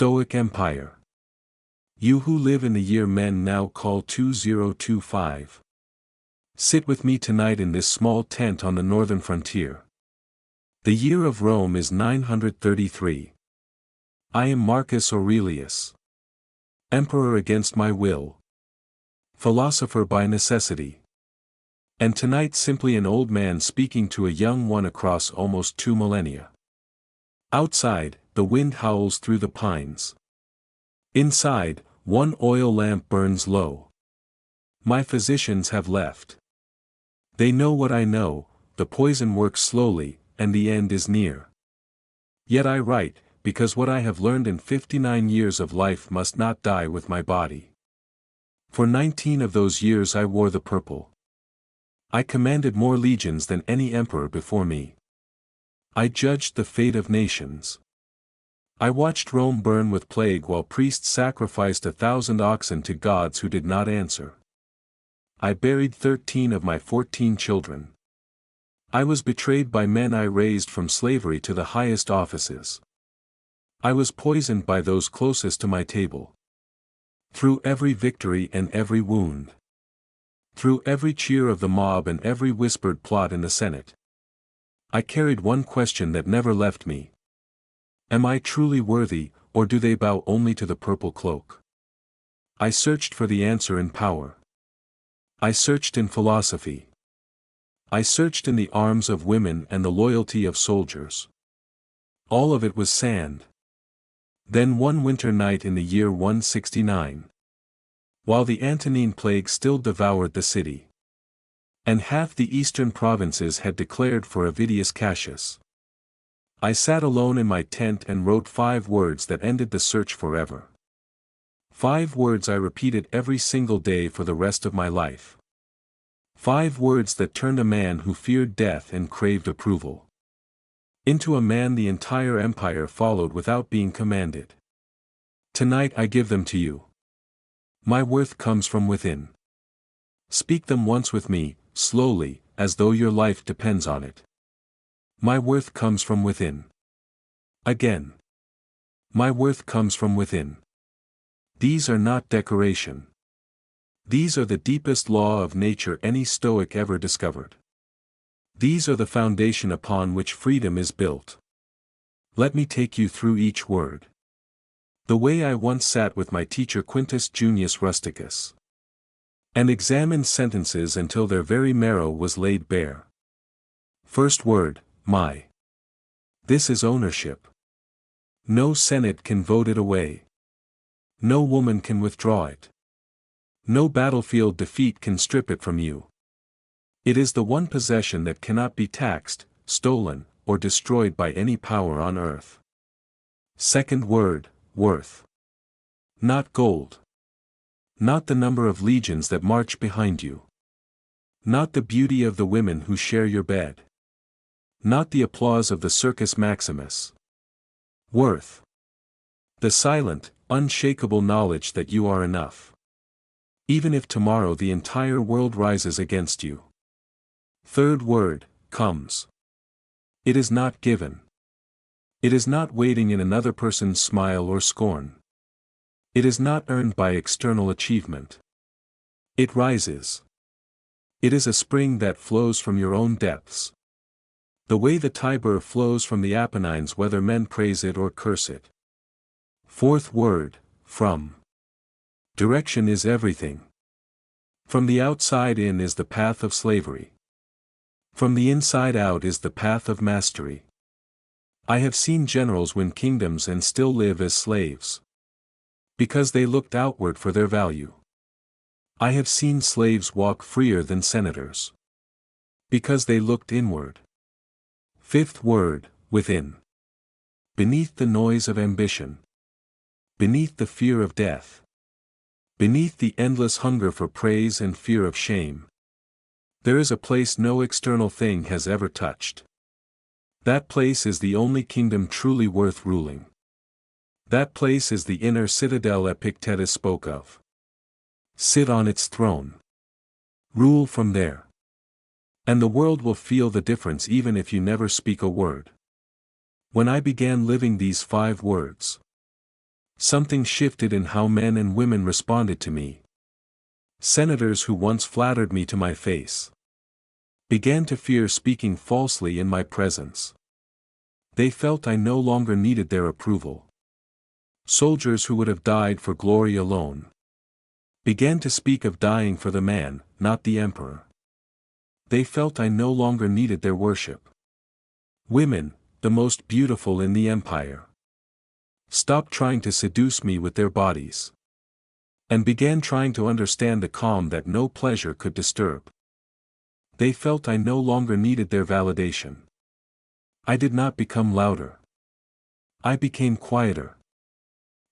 Stoic Empire. You who live in the year men now call 2025. Sit with me tonight in this small tent on the northern frontier. The year of Rome is 933. I am Marcus Aurelius. Emperor against my will. Philosopher by necessity. And tonight simply an old man speaking to a young one across almost 2 millennia. Outside, the wind howls through the pines. Inside, one oil lamp burns low. My physicians have left. They know what I know, the poison works slowly, and the end is near. Yet I write, because what I have learned in 59 years of life must not die with my body. For 19 of those years I wore the purple. I commanded more legions than any emperor before me. I judged the fate of nations. I watched Rome burn with plague while priests sacrificed 1,000 oxen to gods who did not answer. I buried 13 of my 14 children. I was betrayed by men I raised from slavery to the highest offices. I was poisoned by those closest to my table. Through every victory and every wound. Through every cheer of the mob and every whispered plot in the Senate. I carried one question that never left me. Am I truly worthy, or do they bow only to the purple cloak? I searched for the answer in power. I searched in philosophy. I searched in the arms of women and the loyalty of soldiers. All of it was sand. Then one winter night in the year 169. While the Antonine plague still devoured the city. And half the eastern provinces had declared for Avidius Cassius. I sat alone in my tent and wrote 5 words that ended the search forever. 5 words I repeated every single day for the rest of my life. 5 words that turned a man who feared death and craved approval into a man the entire empire followed without being commanded. Tonight I give them to you. My worth comes from within. Speak them once with me, slowly, as though your life depends on it. My worth comes from within. Again. My worth comes from within. These are not decoration. These are the deepest law of nature any Stoic ever discovered. These are the foundation upon which freedom is built. Let me take you through each word. The way I once sat with my teacher Quintus Junius Rusticus. And examined sentences until their very marrow was laid bare. First word, my. This is ownership. No Senate can vote it away. No woman can withdraw it. No battlefield defeat can strip it from you. It is the one possession that cannot be taxed, stolen, or destroyed by any power on earth. Second word, worth. Not gold. Not the number of legions that march behind you. Not the beauty of the women who share your bed. Not the applause of the Circus Maximus. Worth. The silent, unshakable knowledge that you are enough. Even if tomorrow the entire world rises against you. Third word, comes. It is not given. It is not waiting in another person's smile or scorn. It is not earned by external achievement. It rises. It is a spring that flows from your own depths. The way the Tiber flows from the Apennines whether men praise it or curse it. Fourth word, from. Direction is everything. From the outside in is the path of slavery. From the inside out is the path of mastery. I have seen generals win kingdoms and still live as slaves. Because they looked outward for their value. I have seen slaves walk freer than senators. Because they looked inward. Fifth word, within. Beneath the noise of ambition. Beneath the fear of death. Beneath the endless hunger for praise and fear of shame. There is a place no external thing has ever touched. That place is the only kingdom truly worth ruling. That place is the inner citadel Epictetus spoke of. Sit on its throne. Rule from there. And the world will feel the difference even if you never speak a word. When I began living these 5 words. Something shifted in how men and women responded to me. Senators who once flattered me to my face began to fear speaking falsely in my presence. They felt I no longer needed their approval. Soldiers who would have died for glory alone began to speak of dying for the man, not the emperor. They felt I no longer needed their worship. Women, the most beautiful in the empire, stopped trying to seduce me with their bodies and began trying to understand the calm that no pleasure could disturb. They felt I no longer needed their validation. I did not become louder. I became quieter.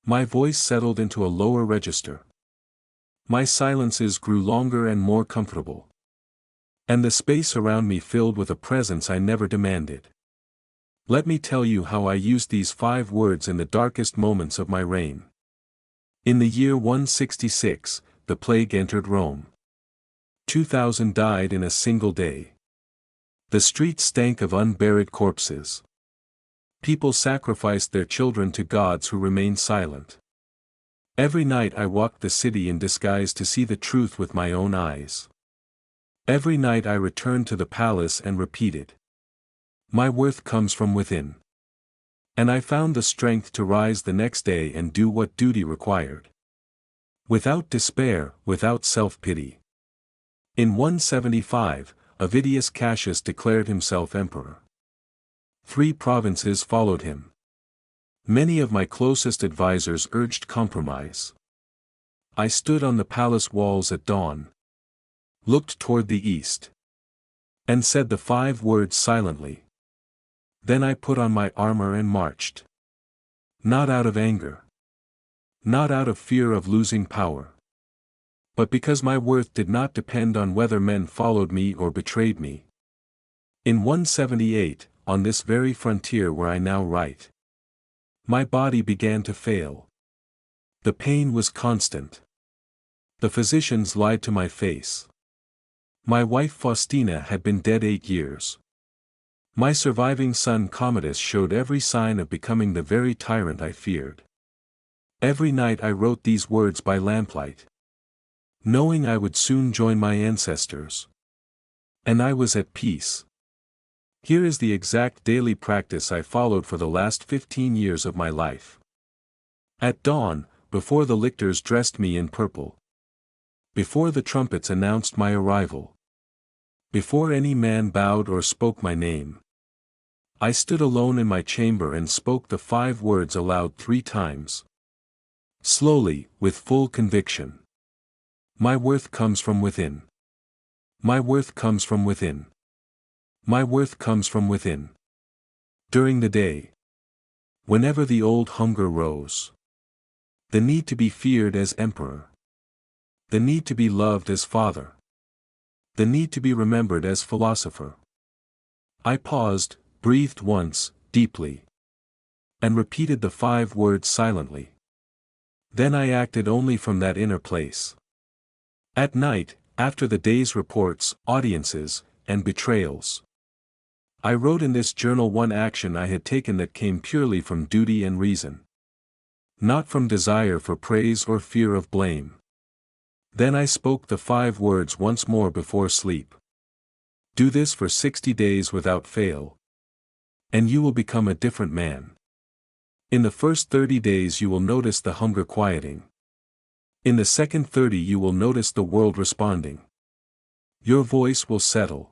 My voice settled into a lower register. My silences grew longer and more comfortable. And the space around me filled with a presence I never demanded. Let me tell you how I used these 5 words in the darkest moments of my reign. In the year 166, the plague entered Rome. 2,000 died in a single day. The streets stank of unburied corpses. People sacrificed their children to gods who remained silent. Every night I walked the city in disguise to see the truth with my own eyes. Every night I returned to the palace and repeated, "My worth comes from within." And I found the strength to rise the next day and do what duty required. Without despair, without self-pity. In 175, Avidius Cassius declared himself emperor. 3 provinces followed him. Many of my closest advisors urged compromise. I stood on the palace walls at dawn, looked toward the east, and said the 5 words silently. Then I put on my armor and marched. Not out of anger. Not out of fear of losing power. But because my worth did not depend on whether men followed me or betrayed me. In 178, on this very frontier where I now write, my body began to fail. The pain was constant. The physicians lied to my face. My wife Faustina had been dead 8 years. My surviving son Commodus showed every sign of becoming the very tyrant I feared. Every night I wrote these words by lamplight, knowing I would soon join my ancestors. And I was at peace. Here is the exact daily practice I followed for the last 15 years of my life. At dawn, before the lictors dressed me in purple, before the trumpets announced my arrival, before any man bowed or spoke my name, I stood alone in my chamber and spoke the 5 words aloud 3 times. Slowly, with full conviction. My worth comes from within. My worth comes from within. My worth comes from within. During the day, whenever the old hunger rose, the need to be feared as emperor, the need to be loved as father, the need to be remembered as philosopher, I paused, breathed once, deeply, and repeated the 5 words silently. Then I acted only from that inner place. At night, after the day's reports, audiences, and betrayals, I wrote in this journal one action I had taken that came purely from duty and reason, not from desire for praise or fear of blame. Then I spoke the 5 words once more before sleep. Do this for 60 days without fail, and you will become a different man. In the first 30 days you will notice the hunger quieting. In the second 30 you will notice the world responding. Your voice will settle.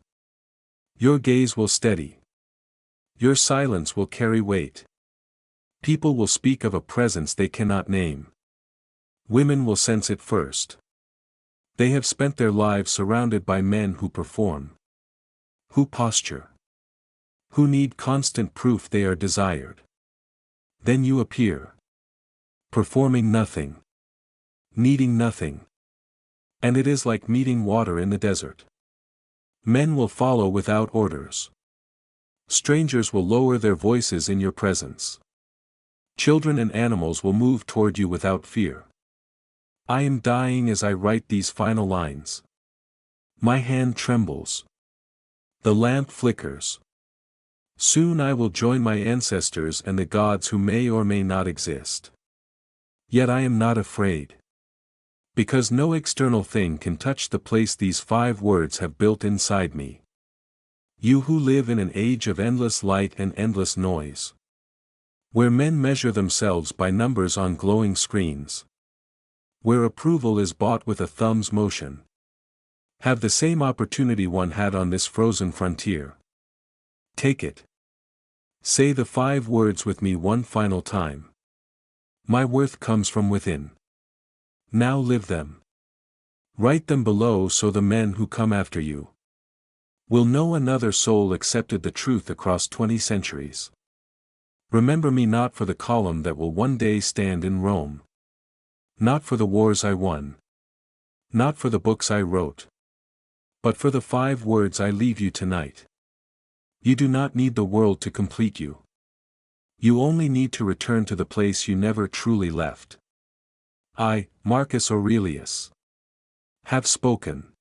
Your gaze will steady. Your silence will carry weight. People will speak of a presence they cannot name. Women will sense it first. They have spent their lives surrounded by men who perform, who posture, who need constant proof they are desired. Then you appear, performing nothing, needing nothing. And it is like meeting water in the desert. Men will follow without orders. Strangers will lower their voices in your presence. Children and animals will move toward you without fear. I am dying as I write these final lines. My hand trembles. The lamp flickers. Soon I will join my ancestors and the gods who may or may not exist. Yet I am not afraid. Because no external thing can touch the place these 5 words have built inside me. You who live in an age of endless light and endless noise. Where men measure themselves by numbers on glowing screens. Where approval is bought with a thumb's motion. Have the same opportunity one had on this frozen frontier. Take it. Say the 5 words with me one final time. My worth comes from within. Now live them. Write them below so the men who come after you will know another soul accepted the truth across 20 centuries. Remember me not for the column that will one day stand in Rome. Not for the wars I won. Not for the books I wrote. But for the 5 words I leave you tonight. You do not need the world to complete you. You only need to return to the place you never truly left. I, Marcus Aurelius, have spoken.